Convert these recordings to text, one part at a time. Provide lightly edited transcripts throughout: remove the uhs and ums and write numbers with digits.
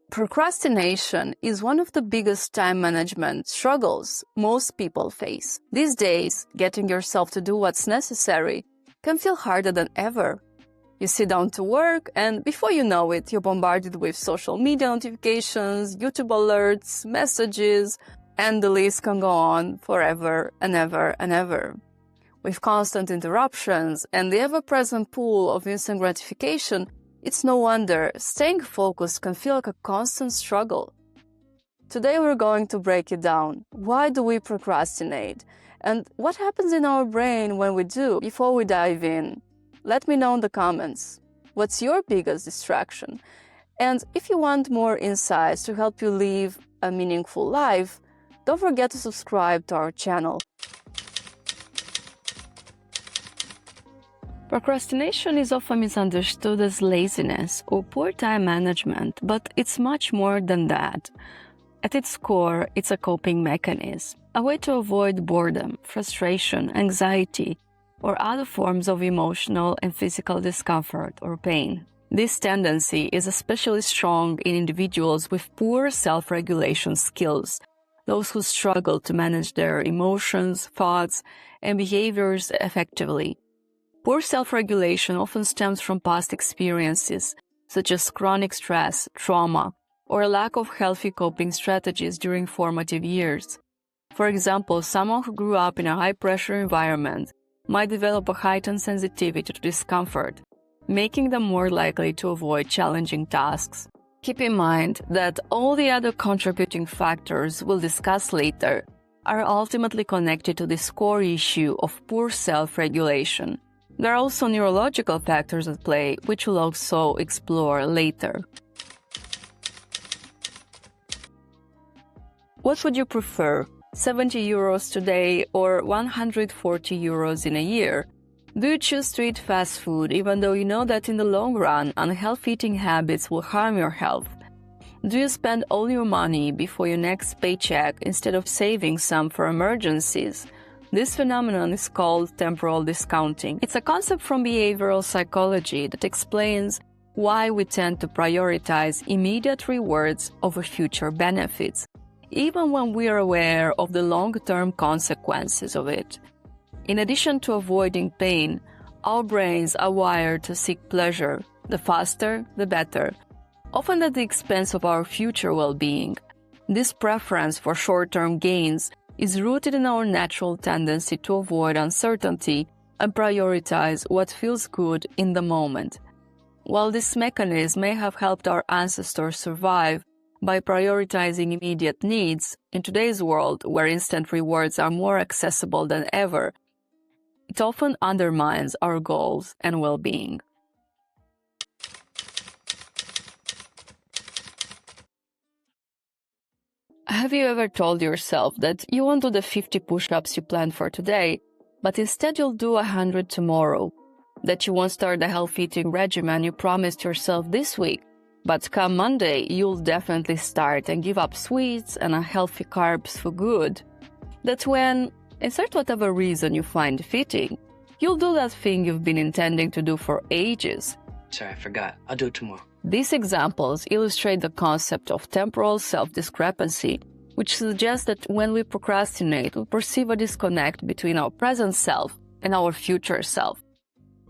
Procrastination is one of the biggest time management struggles most people face. These days, getting yourself to do what's necessary can feel harder than ever. You sit down to work, and before you know it, you're bombarded with social media notifications, YouTube alerts, messages, and the list can go on forever and ever and ever. With constant interruptions and the ever-present pool of instant gratification, it's no wonder staying focused can feel like a constant struggle. Today we're going to break it down. Why do we procrastinate? And what happens in our brain when we do? Before we dive in, let me know in the comments. What's your biggest distraction? And if you want more insights to help you live a meaningful life, don't forget to subscribe to our channel. Procrastination is often misunderstood as laziness or poor time management, but it's much more than that. At its core, it's a coping mechanism, a way to avoid boredom, frustration, anxiety, or other forms of emotional and physical discomfort or pain. This tendency is especially strong in individuals with poor self-regulation skills, those who struggle to manage their emotions, thoughts, and behaviors effectively. Poor self-regulation often stems from past experiences, such as chronic stress, trauma, or a lack of healthy coping strategies during formative years. For example, someone who grew up in a high-pressure environment might develop a heightened sensitivity to discomfort, making them more likely to avoid challenging tasks. Keep in mind that all the other contributing factors we'll discuss later are ultimately connected to this core issue of poor self-regulation. There are also neurological factors at play, which we'll also explore later. What would you prefer, 70 euros today or 140 euros in a year? Do you choose to eat fast food even though you know that in the long run, unhealthy eating habits will harm your health? Do you spend all your money before your next paycheck instead of saving some for emergencies? This phenomenon is called temporal discounting. It's a concept from behavioral psychology that explains why we tend to prioritize immediate rewards over future benefits, even when we are aware of the long-term consequences of it. In addition to avoiding pain, our brains are wired to seek pleasure, the faster, the better, often at the expense of our future well-being. This preference for short-term gains is rooted in our natural tendency to avoid uncertainty and prioritize what feels good in the moment. While this mechanism may have helped our ancestors survive by prioritizing immediate needs, in today's world, where instant rewards are more accessible than ever, it often undermines our goals and well-being. Have you ever told yourself that you won't do the 50 push-ups you planned for today, but instead you'll do 100 tomorrow? That you won't start the healthy eating regimen you promised yourself this week, but come Monday, you'll definitely start and give up sweets and unhealthy carbs for good? That when, insert whatever reason you find fitting, you'll do that thing you've been intending to do for ages? Sorry, I forgot. I'll do it tomorrow. These examples illustrate the concept of temporal self-discrepancy, which suggests that when we procrastinate, we perceive a disconnect between our present self and our future self.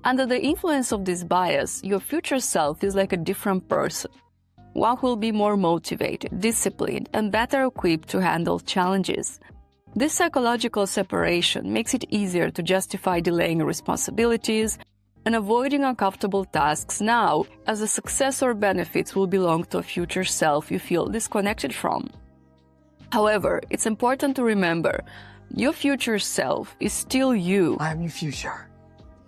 Under the influence of this bias, your future self is like a different person, one who will be more motivated, disciplined, and better equipped to handle challenges. This psychological separation makes it easier to justify delaying responsibilities and avoiding uncomfortable tasks now, as the success or benefits will belong to a future self you feel disconnected from. However, it's important to remember, your future self is still you. I'm your future.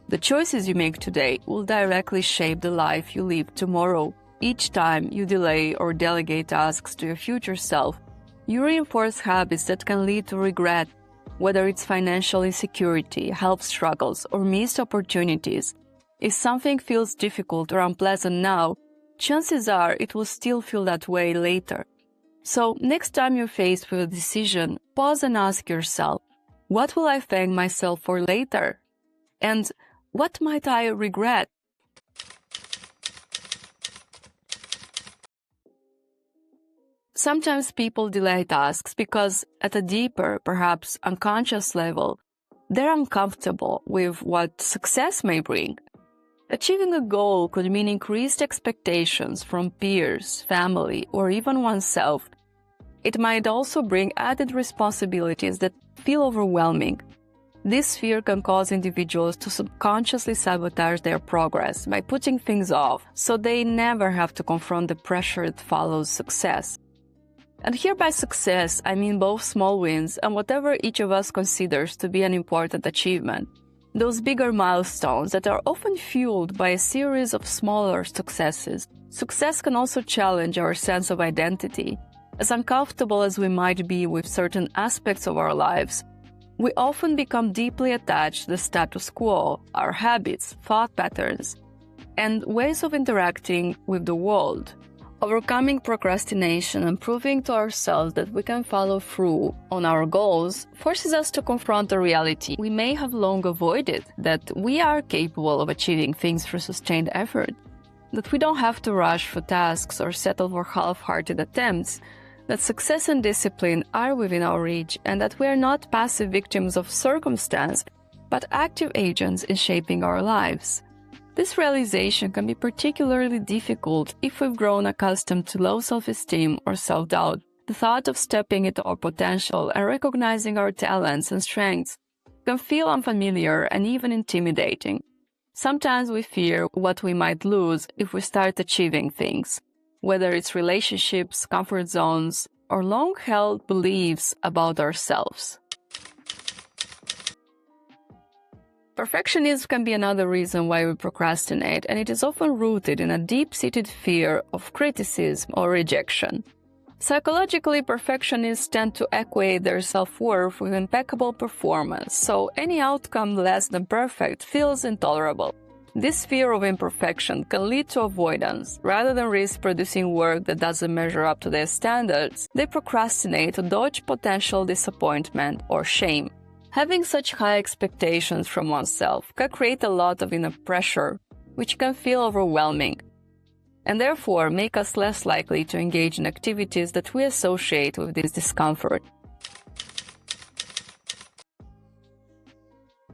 The choices you make today will directly shape the life you live tomorrow. Each time you delay or delegate tasks to your future self, you reinforce habits that can lead to regret, whether it's financial insecurity, health struggles, or missed opportunities. If something feels difficult or unpleasant now, chances are it will still feel that way later. So next time you're faced with a decision, pause and ask yourself, what will I thank myself for later? And what might I regret? Sometimes people delay tasks because at a deeper, perhaps unconscious level, they're uncomfortable with what success may bring. Achieving a goal could mean increased expectations from peers, family, or even oneself. It might also bring added responsibilities that feel overwhelming. This fear can cause individuals to subconsciously sabotage their progress by putting things off, so they never have to confront the pressure that follows success. And here by success, I mean both small wins and whatever each of us considers to be an important achievement. Those bigger milestones that are often fueled by a series of smaller successes. Success can also challenge our sense of identity. As uncomfortable as we might be with certain aspects of our lives, we often become deeply attached to the status quo, our habits, thought patterns, and ways of interacting with the world. Overcoming procrastination and proving to ourselves that we can follow through on our goals forces us to confront a reality we may have long avoided, that we are capable of achieving things through sustained effort, that we don't have to rush for tasks or settle for half-hearted attempts, that success and discipline are within our reach, and that we are not passive victims of circumstance, but active agents in shaping our lives. This realization can be particularly difficult if we've grown accustomed to low self-esteem or self-doubt. The thought of stepping into our potential and recognizing our talents and strengths can feel unfamiliar and even intimidating. Sometimes we fear what we might lose if we start achieving things, whether it's relationships, comfort zones, or long-held beliefs about ourselves. Perfectionism can be another reason why we procrastinate, and it is often rooted in a deep-seated fear of criticism or rejection. Psychologically, perfectionists tend to equate their self-worth with impeccable performance, so any outcome less than perfect feels intolerable. This fear of imperfection can lead to avoidance. Rather than risk producing work that doesn't measure up to their standards, they procrastinate to dodge potential disappointment or shame. Having such high expectations from oneself can create a lot of inner pressure, which can feel overwhelming, and therefore make us less likely to engage in activities that we associate with this discomfort.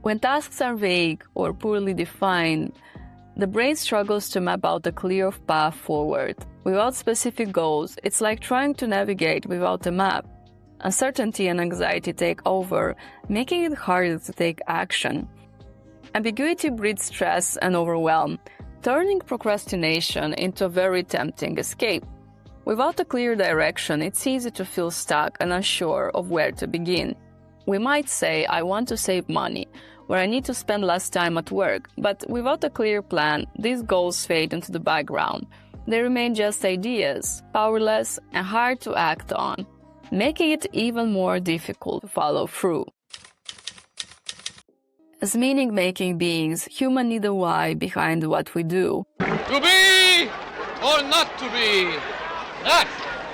When tasks are vague or poorly defined, the brain struggles to map out a clear path forward. Without specific goals, it's like trying to navigate without a map. Uncertainty and anxiety take over, making it harder to take action. Ambiguity breeds stress and overwhelm, turning procrastination into a very tempting escape. Without a clear direction, it's easy to feel stuck and unsure of where to begin. We might say, I want to save money, or I need to spend less time at work, but without a clear plan, these goals fade into the background. They remain just ideas, powerless and hard to act on, making it even more difficult to follow through. As meaning-making beings, humans need a why behind what we do. To be or not to be? That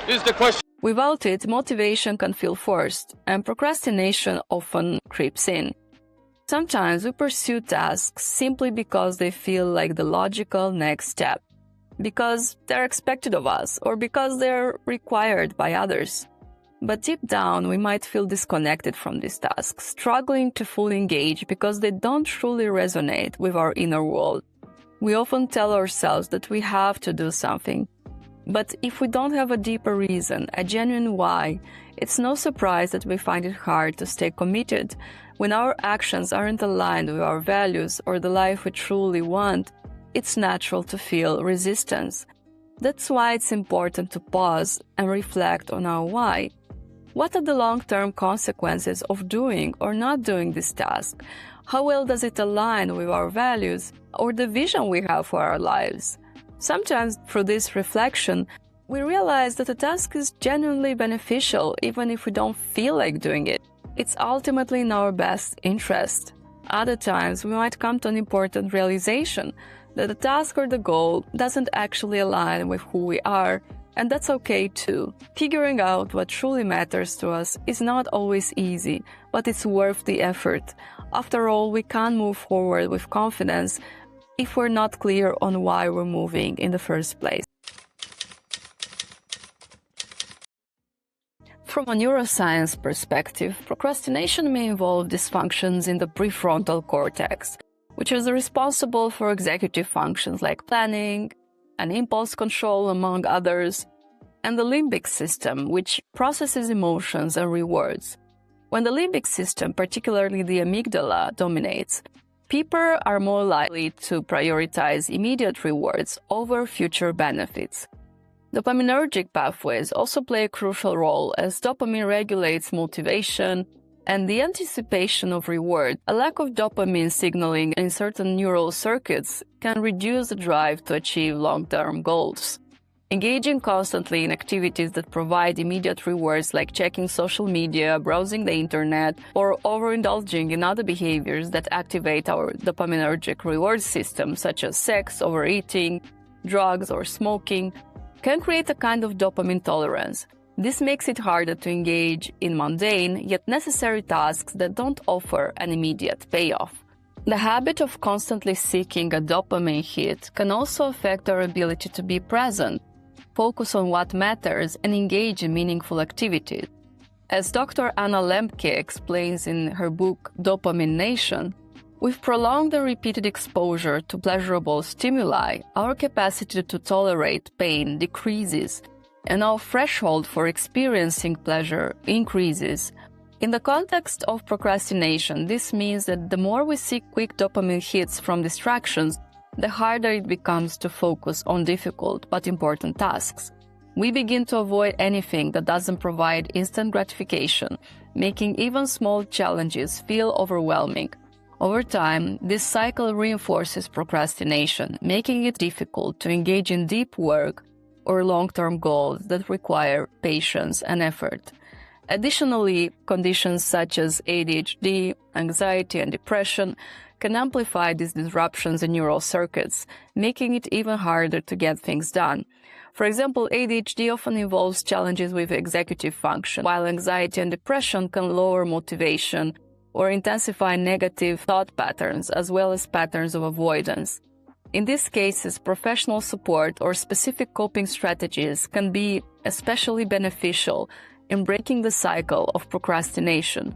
is the question. Without it, motivation can feel forced, and procrastination often creeps in. Sometimes we pursue tasks simply because they feel like the logical next step, because they're expected of us, or because they're required by others. But deep down, we might feel disconnected from these tasks, struggling to fully engage because they don't truly resonate with our inner world. We often tell ourselves that we have to do something. But if we don't have a deeper reason, a genuine why, it's no surprise that we find it hard to stay committed. When our actions aren't aligned with our values or the life we truly want, it's natural to feel resistance. That's why it's important to pause and reflect on our why. What are the long-term consequences of doing or not doing this task? How well does it align with our values or the vision we have for our lives? Sometimes, through this reflection, we realize that a task is genuinely beneficial even if we don't feel like doing it. It's ultimately in our best interest. Other times, we might come to an important realization that the task or the goal doesn't actually align with who we are, and that's okay too. Figuring out what truly matters to us is not always easy, but it's worth the effort. After all, we can't move forward with confidence if we're not clear on why we're moving in the first place. from a neuroscience perspective, procrastination may involve dysfunctions in the prefrontal cortex, which is responsible for executive functions like planning and impulse control, among others, and the limbic system, which processes emotions and rewards. When the limbic system, particularly the amygdala, dominates, people are more likely to prioritize immediate rewards over future benefits. Dopaminergic pathways also play a crucial role, as dopamine regulates motivation and the anticipation of reward. A lack of dopamine signaling in certain neural circuits can reduce the drive to achieve long-term goals. Engaging constantly in activities that provide immediate rewards like checking social media, browsing the internet, or overindulging in other behaviors that activate our dopaminergic reward system, such as sex, overeating, drugs, or smoking, can create a kind of dopamine tolerance. This makes it harder to engage in mundane yet necessary tasks that don't offer an immediate payoff. The habit of constantly seeking a dopamine hit can also affect our ability to be present, focus on what matters, and engage in meaningful activities. As Dr. Anna Lembke explains in her book Procrastination, with prolonged and repeated exposure to pleasurable stimuli, our capacity to tolerate pain decreases, and our threshold for experiencing pleasure increases. In the context of procrastination, this means that the more we seek quick dopamine hits from distractions, the harder it becomes to focus on difficult but important tasks. We begin to avoid anything that doesn't provide instant gratification, making even small challenges feel overwhelming. Over time, this cycle reinforces procrastination, making it difficult to engage in deep work or long-term goals that require patience and effort. Additionally, conditions such as ADHD, anxiety, and depression can amplify these disruptions in neural circuits, making it even harder to get things done. For example, ADHD often involves challenges with executive function, while anxiety and depression can lower motivation or intensify negative thought patterns, as well as patterns of avoidance. In these cases, professional support or specific coping strategies can be especially beneficial in breaking the cycle of procrastination.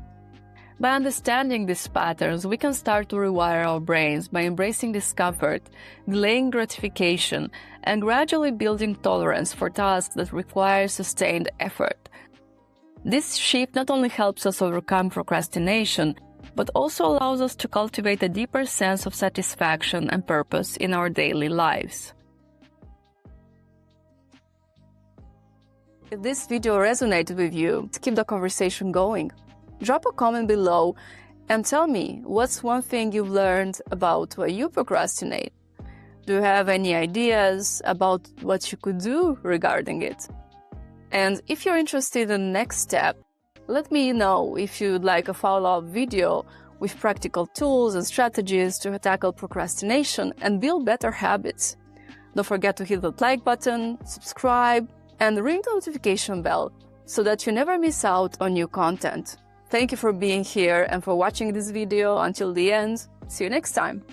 By understanding these patterns, we can start to rewire our brains by embracing discomfort, delaying gratification, and gradually building tolerance for tasks that require sustained effort. This shift not only helps us overcome procrastination, but also allows us to cultivate a deeper sense of satisfaction and purpose in our daily lives. If this video resonated with you, let's keep the conversation going. Drop a comment below and tell me what's one thing you've learned about why you procrastinate. Do you have any ideas about what you could do regarding it? And if you're interested in the next step, let me know if you'd like a follow-up video with practical tools and strategies to tackle procrastination and build better habits. Don't forget to hit the like button, subscribe, and ring the notification bell so that you never miss out on new content. Thank you for being here and for watching this video until the end. See you next time.